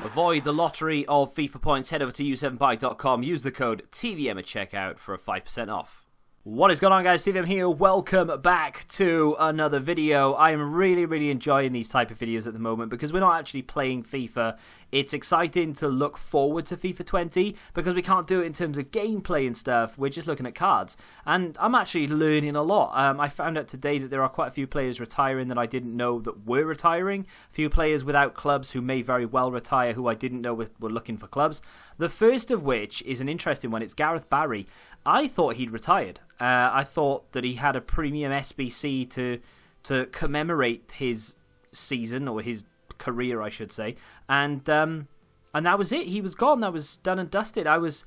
Avoid the lottery of FIFA points. Head over to u7bike.com. Use the code TVM at checkout for a 5% off. What is going on, guys? TVM here. Welcome back to another video. I am really enjoying these type of videos at the moment because we're not actually playing FIFA. It's exciting to look forward to FIFA 20 because we can't do it in terms of gameplay and stuff. We're just looking at cards. And I'm actually learning a lot. I found out today that there are quite a few players retiring that I didn't know that were retiring. A few players without clubs who may very well retire who I didn't know were looking for clubs. The first of which is an interesting one. It's Gareth Barry. I thought he'd retired. I thought that he had a premium SBC to commemorate his season, or his career, I should say. And that was it. He was gone. That was done and dusted. I was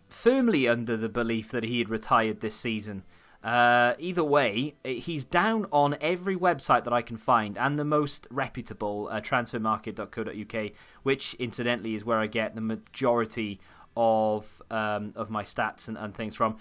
firmly under the belief that he had retired this season. Either way, he's down on every website that I can find, and the most reputable, transfermarket.co.uk, which incidentally is where I get the majority of my stats and things from.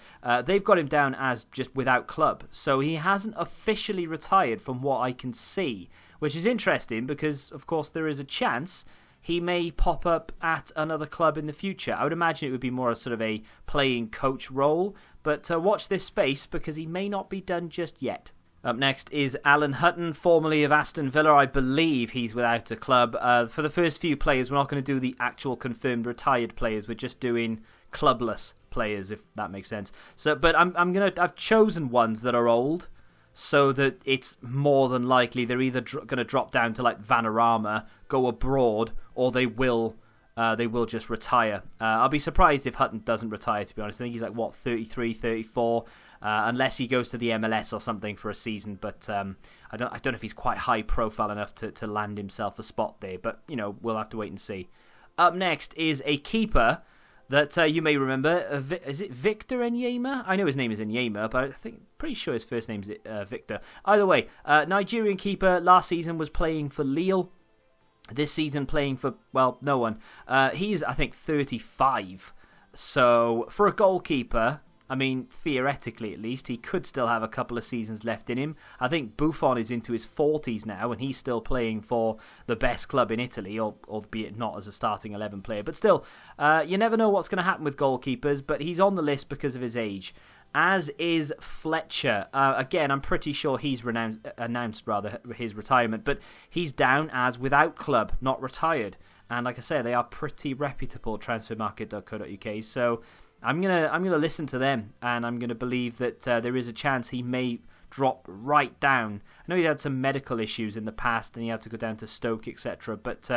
They've got him down as just without club, so he hasn't officially retired from what I can see, which is interesting because of course there is a chance he may pop up at another club in the future. I would imagine it would be more sort of a playing coach role, but watch this space because he may not be done just yet. Up next is Alan Hutton, formerly of Aston Villa. I believe he's without a club. For the first few players, we're not going to do the actual confirmed retired players. We're just doing clubless players, if that makes sense. So, but I've chosen ones that are old, so that it's more than likely they're either going to drop down to like Vanarama, go abroad, or they will just retire. I'll be surprised if Hutton doesn't retire, to be honest. I think he's like, what, 33, 34, unless he goes to the MLS or something for a season. But I don't know if he's quite high profile enough to land himself a spot there. But, you know, we'll have to wait and see. Up next is a keeper that you may remember. Is it Victor Enyema? I know his name is Enyema, but pretty sure his first name is Victor. Either way, Nigerian keeper, last season was playing for Lille. This season playing for, well, no one. He's, I think, 35. So, for a goalkeeper, I mean, theoretically at least, he could still have a couple of seasons left in him. I think Buffon is into his 40s now, and he's still playing for the best club in Italy, albeit not as a starting 11 player. But still, you never know what's going to happen with goalkeepers, but he's on the list because of his age. As is Fletcher. Again, I'm pretty sure he's announced his retirement, but he's down as without club, not retired. And like I say, they are pretty reputable, transfermarket.co.uk. So I'm gonna listen to them, and I'm gonna believe that there is a chance he may drop right down. I know he had some medical issues in the past and he had to go down to Stoke, etc. But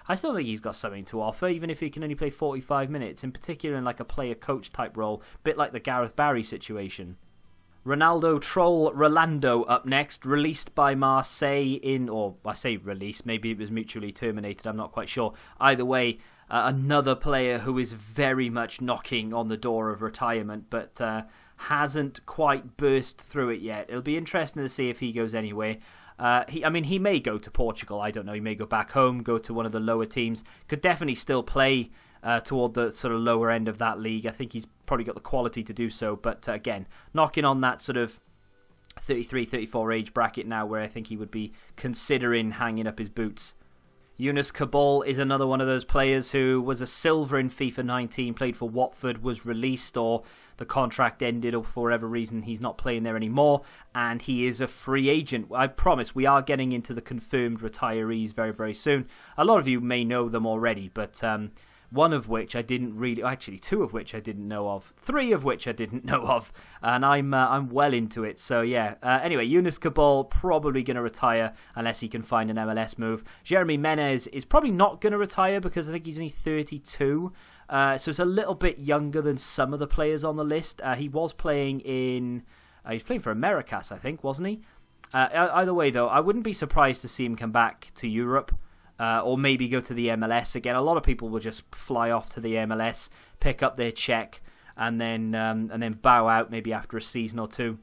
I still think he's got something to offer, even if he can only play 45 minutes, in particular in like a player-coach type role, a bit like the Gareth Barry situation. Ronaldo troll Rolando up next, released by Marseille or I say released, maybe it was mutually terminated, I'm not quite sure. Either way, another player who is very much knocking on the door of retirement, but hasn't quite burst through it yet. It'll be interesting to see if he goes anywhere. He may go to Portugal, I don't know. He may go back home, go to one of the lower teams. Could definitely still play toward the sort of lower end of that league. I think he's probably got the quality to do so. But again, knocking on that sort of 33, 34 age bracket now, where I think he would be considering hanging up his boots. Yunus Kabul is another one of those players who was a silver in FIFA 19, played for Watford, was released, or the contract ended, or for whatever reason he's not playing there anymore, and he is a free agent. I promise we are getting into the confirmed retirees very, very soon. A lot of you may know them already, but one of which I didn't really, actually two of which I didn't know of, three of which I didn't know of, and I'm well into it. So yeah, anyway, Yunus Kabul probably going to retire unless he can find an MLS move. Jeremy Menez is probably not going to retire because I think he's only 32, so it's a little bit younger than some of the players on the list. He was playing he's playing for Americas, I think, wasn't he? Either way though, I wouldn't be surprised to see him come back to Europe. Or maybe go to the MLS again. A lot of people will just fly off to the MLS, pick up their check, and then bow out maybe after a season or two.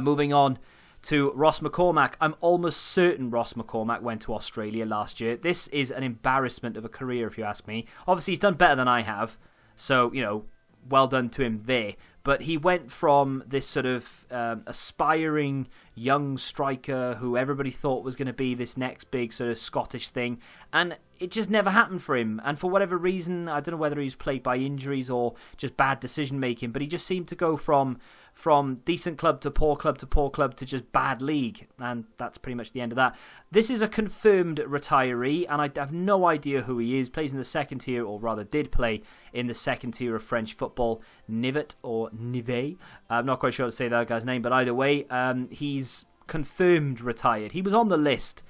Moving on to Ross McCormack. I'm almost certain Ross McCormack went to Australia last year. This is an embarrassment of a career, if you ask me. Obviously, he's done better than I have, so, you know, well done to him there. But he went from this sort of aspiring young striker who everybody thought was going to be this next big sort of Scottish thing, and it just never happened for him. And for whatever reason, I don't know whether he was plagued by injuries or just bad decision making, but he just seemed to go from decent club to poor club to poor club to just bad league, and that's pretty much the end of that. This is a confirmed retiree, and I have no idea who he is. Plays in the second tier, or rather did play in the second tier of French football, Nivet or Nivet. I'm not quite sure how to say that guy's name, but either way, he's confirmed retired. He was on the list,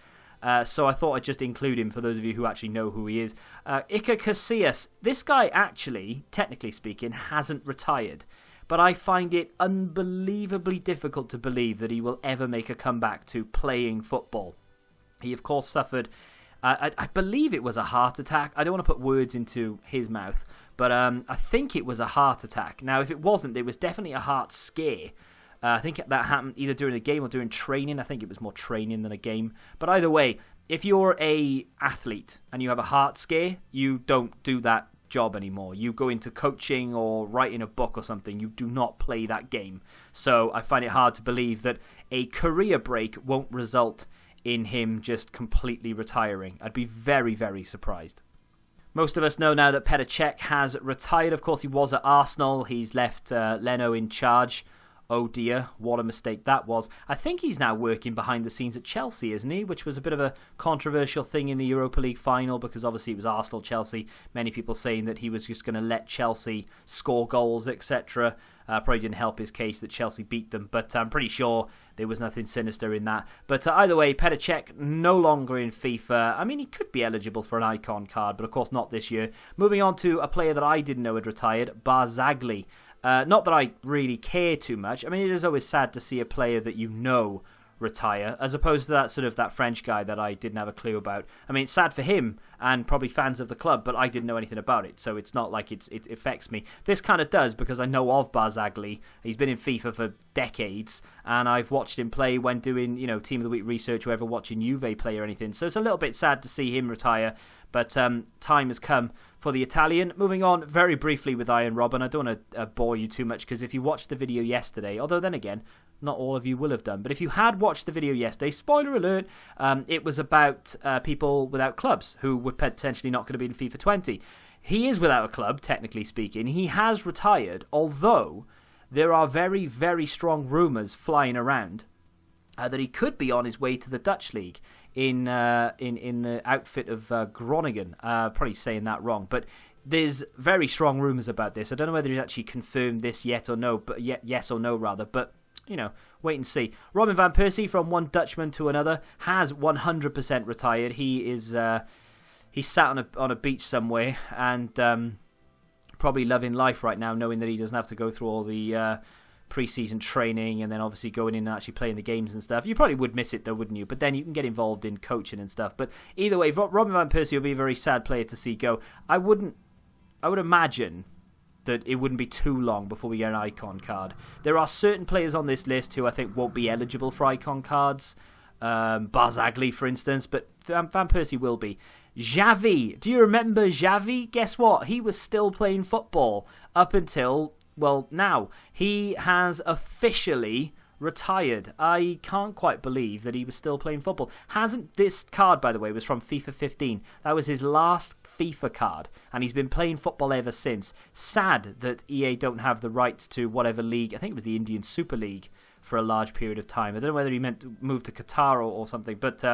so I thought I'd just include him for those of you who actually know who he is. Iker Casillas, this guy actually, technically speaking, hasn't retired, but I find it unbelievably difficult to believe that he will ever make a comeback to playing football. He, of course, suffered, I believe it was a heart attack. I don't want to put words into his mouth, but I think it was a heart attack. Now, if it wasn't, it was definitely a heart scare. I think that happened either during a game or during training. I think it was more training than a game. But either way, if you're a athlete and you have a heart scare, you don't do that job anymore. You go into coaching or writing a book or something. You do not play that game. So I find it hard to believe that a career break won't result in him just completely retiring. I'd be very, very surprised. Most of us know now that Petr Cech has retired. Of course, he was at Arsenal. He's left Leno in charge. Oh dear, what a mistake that was. I think he's now working behind the scenes at Chelsea, isn't he? Which was a bit of a controversial thing in the Europa League final, because obviously it was Arsenal-Chelsea. Many people saying that he was just going to let Chelsea score goals, etc. Probably didn't help his case that Chelsea beat them, but I'm pretty sure there was nothing sinister in that. But either way, Petr Cech no longer in FIFA. I mean, he could be eligible for an icon card, but of course not this year. Moving on to a player that I didn't know had retired, Barzagli. Not that I really care too much. I mean, it is always sad to see a player that you know retire, as opposed to that French guy that I didn't have a clue about. I mean, it's sad for him and probably fans of the club, but I didn't know anything about it, so it's not like it affects me. This kind of does, because I know of Barzagli. He's been in FIFA for decades, and I've watched him play when doing, Team of the Week research or ever watching Juve play or anything. So it's a little bit sad to see him retire, but time has come for the Italian. Moving on very briefly with Iron Robin. I don't want to bore you too much, because if you watched the video yesterday, although then again, not all of you will have done, but if you had watched the video yesterday, spoiler alert, it was about people without clubs who were potentially not going to be in FIFA 20. He is without a club, technically speaking. He has retired, although there are very, very strong rumours flying around that he could be on his way to the Dutch league in the outfit of Groningen. Probably saying that wrong, but there's very strong rumours about this. I don't know whether he's actually confirmed this yet or no, but yes or no rather, but wait and see. Robin van Persie, from one Dutchman to another, has 100% retired. He is he's sat on a beach somewhere and probably loving life right now, knowing that he doesn't have to go through all the pre-season training and then obviously going in and actually playing the games and stuff. You probably would miss it though, wouldn't you? But then you can get involved in coaching and stuff. But either way, Robin van Persie will be a very sad player to see go. I would imagine that it wouldn't be too long before we get an icon card. There are certain players on this list who I think won't be eligible for icon cards. Barzagli, for instance, but Van Persie will be. XAVI. Do you remember XAVI? Guess what? He was still playing football up until, well, now. He has officially retired. I can't quite believe that he was still playing football. This card, by the way, was from FIFA 15. That was his last FIFA card, and he's been playing football ever since. Sad that EA don't have the rights to whatever league. I think it was the Indian Super League for a large period of time. I don't know whether he meant to move to Qatar or something, but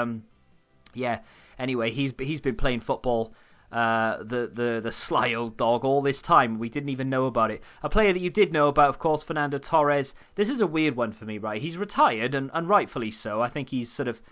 yeah. Anyway, he's been playing football, the sly old dog, all this time. We didn't even know about it. A player that you did know about, of course, Fernando Torres. This is a weird one for me, right? He's retired, and rightfully so. I think he's sort of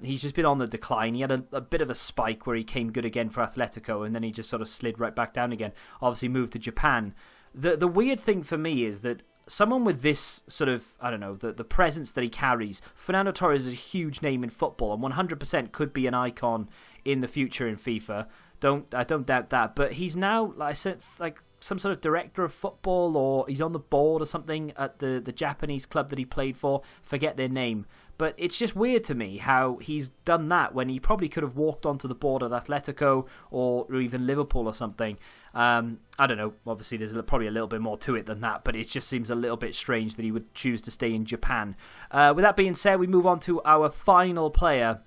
he's just been on the decline. He had a bit of a spike where he came good again for Atletico, and then he just sort of slid right back down again. Obviously moved to Japan. The weird thing for me is that someone with this sort of, I don't know, the presence that he carries, Fernando Torres is a huge name in football and 100% could be an icon in the future in FIFA. I don't doubt that. But he's now, like I said, like some sort of director of football, or he's on the board or something at the Japanese club that he played for. Forget their name. But it's just weird to me how he's done that when he probably could have walked onto the board at Atletico or even Liverpool or something. I don't know. Obviously, there's probably a little bit more to it than that, but it just seems a little bit strange that he would choose to stay in Japan. With that being said, we move on to our final player.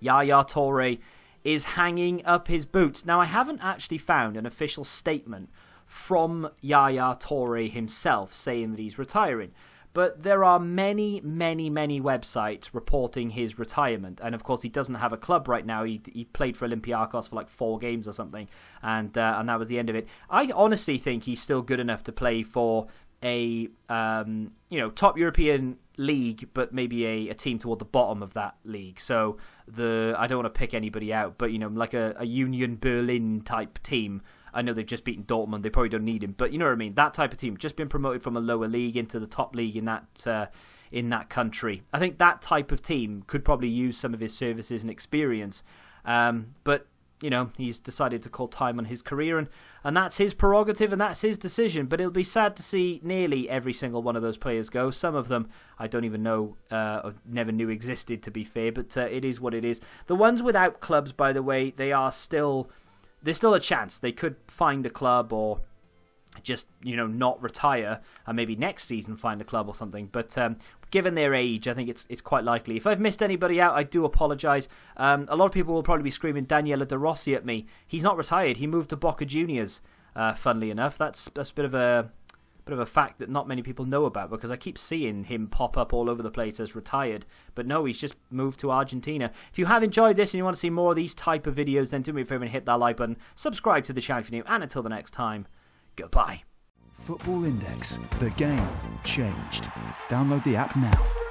Yaya Toure is hanging up his boots. Now, I haven't actually found an official statement from Yaya Toure himself saying that he's retiring. But there are many, many, many websites reporting his retirement. And of course, he doesn't have a club right now. He played for Olympiacos for like 4 games or something. And that was the end of it. I honestly think he's still good enough to play for a top European league, but maybe a team toward the bottom of that league. So I don't want to pick anybody out, but like a Union Berlin type team. I know they've just beaten Dortmund. They probably don't need him, but you know what I mean. That type of team, just been promoted from a lower league into the top league in that country. I think that type of team could probably use some of his services and experience. But he's decided to call time on his career, and that's his prerogative and that's his decision. But it'll be sad to see nearly every single one of those players go. Some of them I don't even know, or never knew existed, to be fair. But it is what it is. The ones without clubs, by the way, there's still a chance they could find a club or just not retire and maybe next season find a club or something. But given their age, I think it's quite likely. If I've missed anybody out, I do apologise. A lot of people will probably be screaming Daniele De Rossi at me. He's not retired. He moved to Boca Juniors. Funnily enough, that's a bit of a fact that not many people know about, because I keep seeing him pop up all over the place as retired. But no, he's just moved to Argentina. If you have enjoyed this and you want to see more of these type of videos, then do me a favour and hit that like button. Subscribe to the channel if you're new. And until the next time, goodbye. Football Index. The game changed. Download the app now.